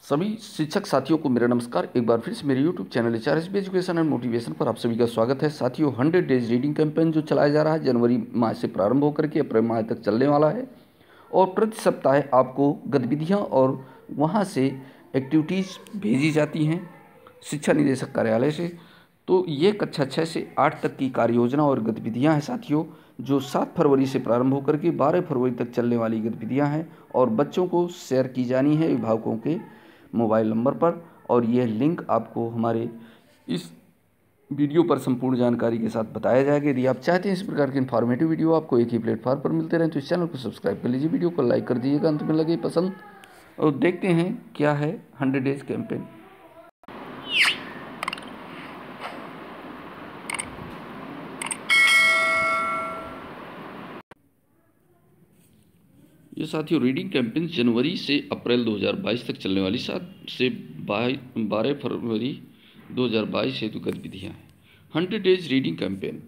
सभी शिक्षक साथियों को मेरा नमस्कार। एक बार फिर से मेरे YouTube channel HRSB education and motivation पर आप सभी का स्वागत है। साथियों, 100 डेज रीडिंग कैंपेन जो चलाया जा रहा है जनवरी माह से प्रारंभ होकर के अप्रैल माह तक चलने वाला है और प्रति सप्ताह आपको गतिविधियां और वहां से एक्टिविटीज़ भेजी जाती हैं शिक्षा निदेशक कार्यालय से। तो ये कक्षा 6 से 8 तक की कार्य योजना और गतिविधियां हैं साथियों, जो 7 फरवरी से प्रारंभ होकर के 12 फरवरी तक चलने वाली गतिविधियां हैं और बच्चों को शेयर की जानी है अभिभावकों के मोबाइल नंबर पर। और यह लिंक आपको हमारे इस वीडियो पर संपूर्ण जानकारी के साथ बताया जाएगा। यदि आप चाहते हैं इस प्रकार के इन्फॉर्मेटिव वीडियो आपको एक ही प्लेटफॉर्म पर मिलते रहें तो इस चैनल को सब्सक्राइब कर लीजिए, वीडियो को लाइक कर दीजिएगा अंत में लगे पसंद। और देखते हैं क्या है 100 डेज कैंपेन। ये साथियों रीडिंग कैंपेन जनवरी से अप्रैल 2022 तक चलने वाली 7 से 12 फरवरी 2022 हेतु गतिविधियाँ हैं। 100 डेज रीडिंग कैंपेन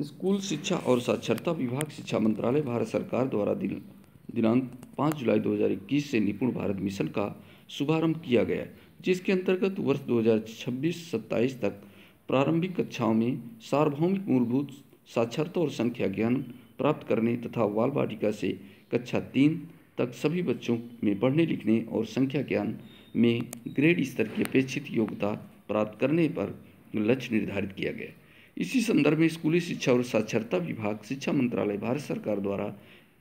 स्कूल शिक्षा और साक्षरता विभाग, शिक्षा मंत्रालय, भारत सरकार द्वारा दिनांक 5 जुलाई 2021 से निपुण भारत मिशन का शुभारंभ किया गया, जिसके अंतर्गत वर्ष 2026-27 तक प्रारंभिक कक्षाओं में सार्वभौमिक मूलभूत साक्षरता और संख्या ज्ञान प्राप्त करने तथा बाल वाटिका से कक्षा 3 तक सभी बच्चों में पढ़ने लिखने और संख्या ज्ञान में ग्रेड स्तर की अपेक्षित योग्यता प्राप्त करने पर लक्ष्य निर्धारित किया गया। इसी संदर्भ में स्कूली शिक्षा और साक्षरता विभाग, शिक्षा मंत्रालय, भारत सरकार द्वारा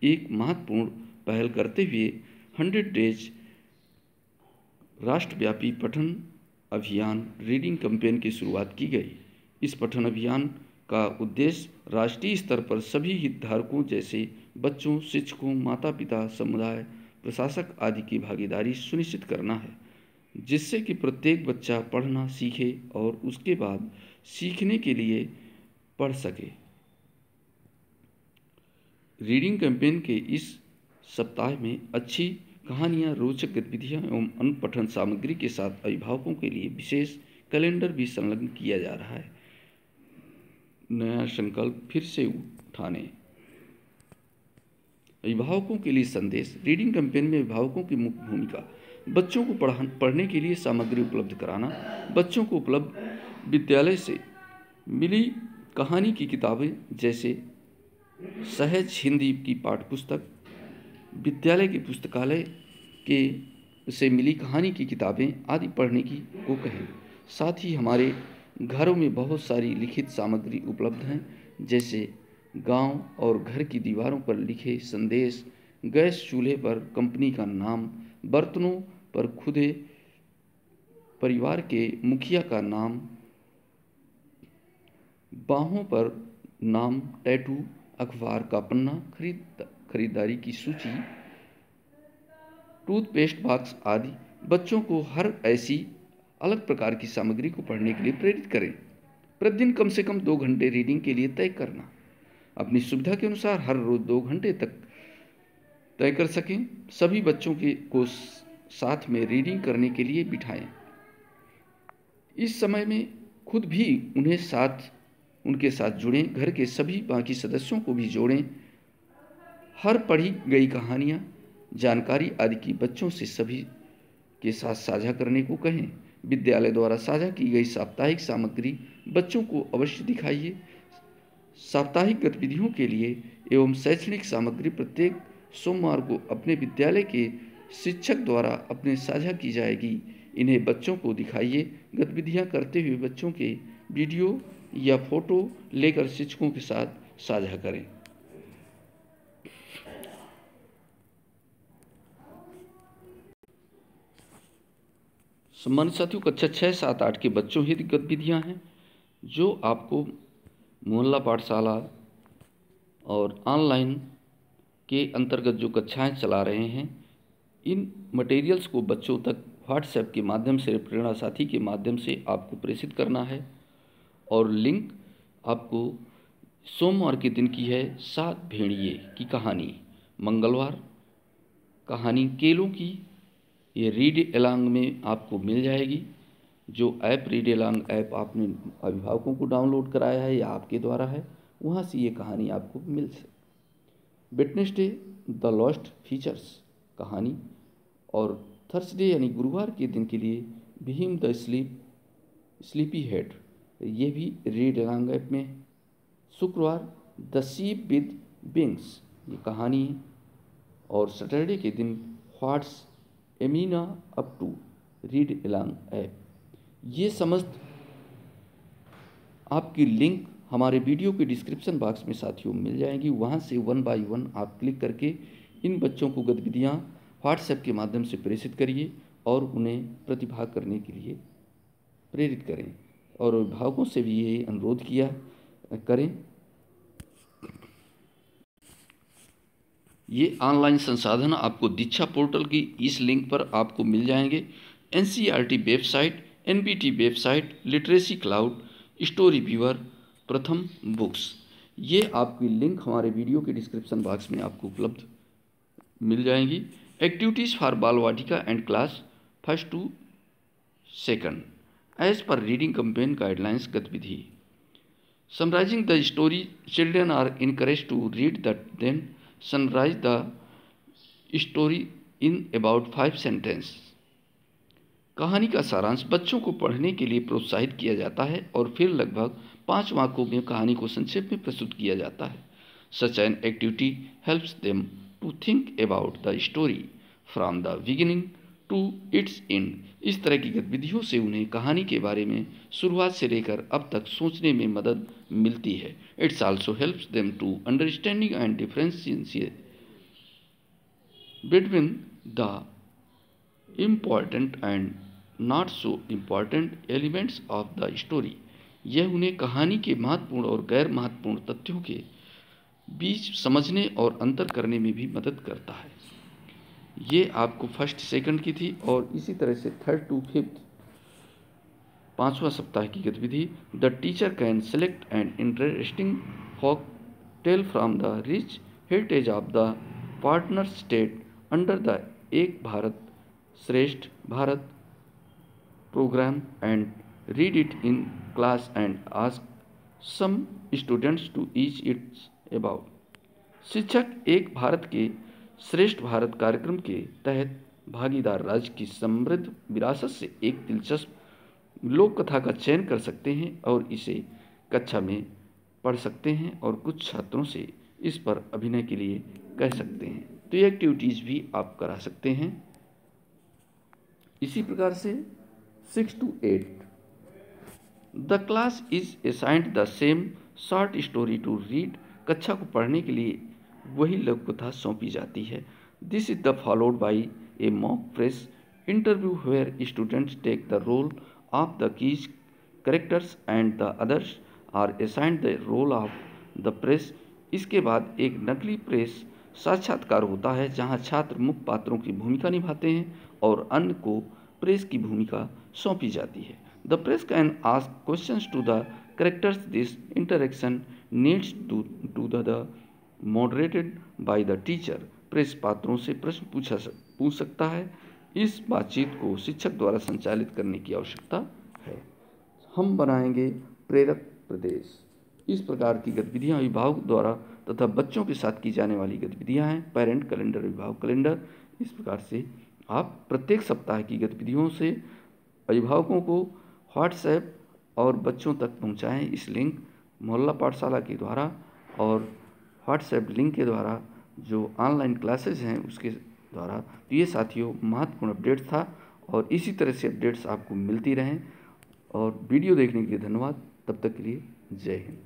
एक महत्वपूर्ण पहल करते हुए 100 डेज राष्ट्रव्यापी पठन अभियान रीडिंग कैंपेन की शुरुआत की गई। इस पठन अभियान का उद्देश्य राष्ट्रीय स्तर पर सभी हितधारकों जैसे बच्चों, शिक्षकों, माता पिता, समुदाय, प्रशासक आदि की भागीदारी सुनिश्चित करना है, जिससे कि प्रत्येक बच्चा पढ़ना सीखे और उसके बाद सीखने के लिए पढ़ सके। रीडिंग कैंपेन के इस सप्ताह में अच्छी कहानियाँ, रोचक गतिविधियाँ एवं अन्य पठन सामग्री के साथ अभिभावकों के लिए विशेष कैलेंडर भी संलग्न किया जा रहा है। नया संकल्प फिर से उठाने, अभिभावकों के लिए संदेश। रीडिंग कैंपेन में अभिभावकों की मुख्य भूमिका, बच्चों को पढ़ने के लिए सामग्री उपलब्ध कराना, बच्चों को उपलब्ध विद्यालय से मिली कहानी की किताबें जैसे सहज हिंदी की पाठ्य पुस्तक, विद्यालय के पुस्तकालय के से मिली कहानी की किताबें आदि पढ़ने की को कहें। साथ ही हमारे घरों में बहुत सारी लिखित सामग्री उपलब्ध हैं, जैसे गांव और घर की दीवारों पर लिखे संदेश, गैस चूल्हे पर कंपनी का नाम, बर्तनों पर खुदे परिवार के मुखिया का नाम, बाहों पर नाम, टैटू, अखबार का पन्ना, खरीदारी की सूची, टूथपेस्ट बॉक्स आदि। बच्चों को हर ऐसी अलग प्रकार की सामग्री को पढ़ने के लिए प्रेरित करें। प्रतिदिन कम से कम 2 घंटे रीडिंग के लिए तय करना। अपनी सुविधा के अनुसार हर रोज 2 घंटे तक तय कर सकें। सभी बच्चों को साथ में रीडिंग करने के लिए बिठाएं। इस समय में खुद भी उनके साथ जुड़ें। घर के सभी बाकी सदस्यों को भी जोड़ें। हर पढ़ी गई कहानियाँ, जानकारी आदि की बच्चों से सभी के साथ साझा करने को कहें। विद्यालय द्वारा साझा की गई साप्ताहिक सामग्री बच्चों को अवश्य दिखाइए। साप्ताहिक गतिविधियों के लिए एवं शैक्षणिक सामग्री प्रत्येक सोमवार को अपने विद्यालय के शिक्षक द्वारा अपने साझा की जाएगी। इन्हें बच्चों को दिखाइए। गतिविधियां करते हुए बच्चों के वीडियो या फोटो लेकर शिक्षकों के साथ साझा करें। सम्मानित साथियों, कक्षा 6, 7, 8 के बच्चों हित गतिविधियां हैं जो आपको मोहल्ला पाठशाला और ऑनलाइन के अंतर्गत जो कक्षाएं चला रहे हैं, इन मटेरियल्स को बच्चों तक व्हाट्सएप के माध्यम से, प्रेरणा साथी के माध्यम से आपको प्रेषित करना है। और लिंक आपको सोमवार के दिन की है 7 भेड़िए की कहानी, मंगलवार कहानी केलों की, ये रीड एलॉन्ग में आपको मिल जाएगी। जो ऐप रीड एलॉन्ग ऐप आपने अभिभावकों को डाउनलोड कराया है या आपके द्वारा है, वहाँ से ये कहानी आपको मिल सकती। वेडनेसडे द लॉस्ट फीचर्स कहानी और थर्सडे यानी गुरुवार के दिन के लिए भीम द स्लीपी हेड, ये भी रीड एलॉन्ग ऐप में है। शुक्रवार द शीप विद विंग्स, ये कहानी है। और सैटरडे के दिन what's Amina up to, read along app. ये समस्त आपकी लिंक हमारे वीडियो के डिस्क्रिप्शन बॉक्स में साथियों मिल जाएंगी। वहाँ से 1 बाय 1 आप क्लिक करके इन बच्चों को गतिविधियाँ व्हाट्सएप के माध्यम से प्रेषित करिए और उन्हें प्रतिभाग करने के लिए प्रेरित करें। और अभिभावकों से भी ये अनुरोध किया करें। ये ऑनलाइन संसाधन आपको दीक्षा पोर्टल की इस लिंक पर आपको मिल जाएंगे। NCERT website, NBT website, literacy cloud, story viewer, प्रथम बुक्स, ये आपकी लिंक हमारे वीडियो के डिस्क्रिप्शन बॉक्स में आपको उपलब्ध मिल जाएंगी। Activities for Bal Vatika and class 1 to 2 as per reading campaign guidelines गतिविधि। Summarising the story, children are encourage to read the then summarise the story in about 5 sentence. कहानी का सारांश बच्चों को पढ़ने के लिए प्रोत्साहित किया जाता है और फिर लगभग 5 वाक्यों में कहानी को संक्षेप में प्रस्तुत किया जाता है। Such an activity helps them to think about the story from the beginning to its end. इस तरह की गतिविधियों से उन्हें कहानी के बारे में शुरुआत से लेकर अब तक सोचने में मदद मिलती है। Its also helps them to understanding and differentiate between the important and not so important elements of the story. यह उन्हें कहानी के महत्वपूर्ण और गैर महत्वपूर्ण तथ्यों के बीच समझने और अंतर करने में भी मदद करता है। ये आपको 1st, 2nd की थी। और इसी तरह से 3rd to 5th 5वां सप्ताह की गतिविधि। The teacher can select an interesting folk tale from the rich heritage of the partner state under the Ek Bharat Shreshtha Bharat programme and read it in class and ask some students to teach its about. शिक्षक एक भारत के श्रेष्ठ भारत कार्यक्रम के तहत भागीदार राज्य की समृद्ध विरासत से एक दिलचस्प लोक कथा का चयन कर सकते हैं और इसे कक्षा में पढ़ सकते हैं और कुछ छात्रों से इस पर अभिनय के लिए कह सकते हैं। तो ये एक्टिविटीज़ भी आप करा सकते हैं। इसी प्रकार से 6 to 8 the class is assigned the same short story to read. कक्षा को पढ़ने के लिए वही लघु कथा सौंपी जाती है। This is the followed by a mock press interview where students take the role of the keys characters and the others are assigned the role of the press. इसके बाद एक नकली प्रेस साक्षात्कार होता है जहां छात्र मुख्य पात्रों की भूमिका निभाते हैं और अन्य को प्रेस की भूमिका सौंपी जाती है। The press can ask questions to the characters. This interaction needs to the moderated by the teacher. Press पात्रों से प्रश्न पूछ सकता है। इस बातचीत को शिक्षक द्वारा संचालित करने की आवश्यकता है। हम बनाएंगे प्रेरक प्रदेश। इस प्रकार की गतिविधियां अभिभावक द्वारा तथा बच्चों के साथ की जाने वाली गतिविधियां हैं। पेरेंट कैलेंडर, अभिभावक कैलेंडर। इस प्रकार से आप प्रत्येक सप्ताह की गतिविधियों से अभिभावकों को व्हाट्सएप और बच्चों तक पहुंचाएं। इस लिंक मोहल्ला पाठशाला के द्वारा और व्हाट्सएप लिंक के द्वारा जो ऑनलाइन क्लासेज हैं उसके द्वारा। तो ये साथियों महत्वपूर्ण अपडेट था और इसी तरह से अपडेट्स आपको मिलती रहें। और वीडियो देखने के लिए धन्यवाद। तब तक के लिए जय हिंद।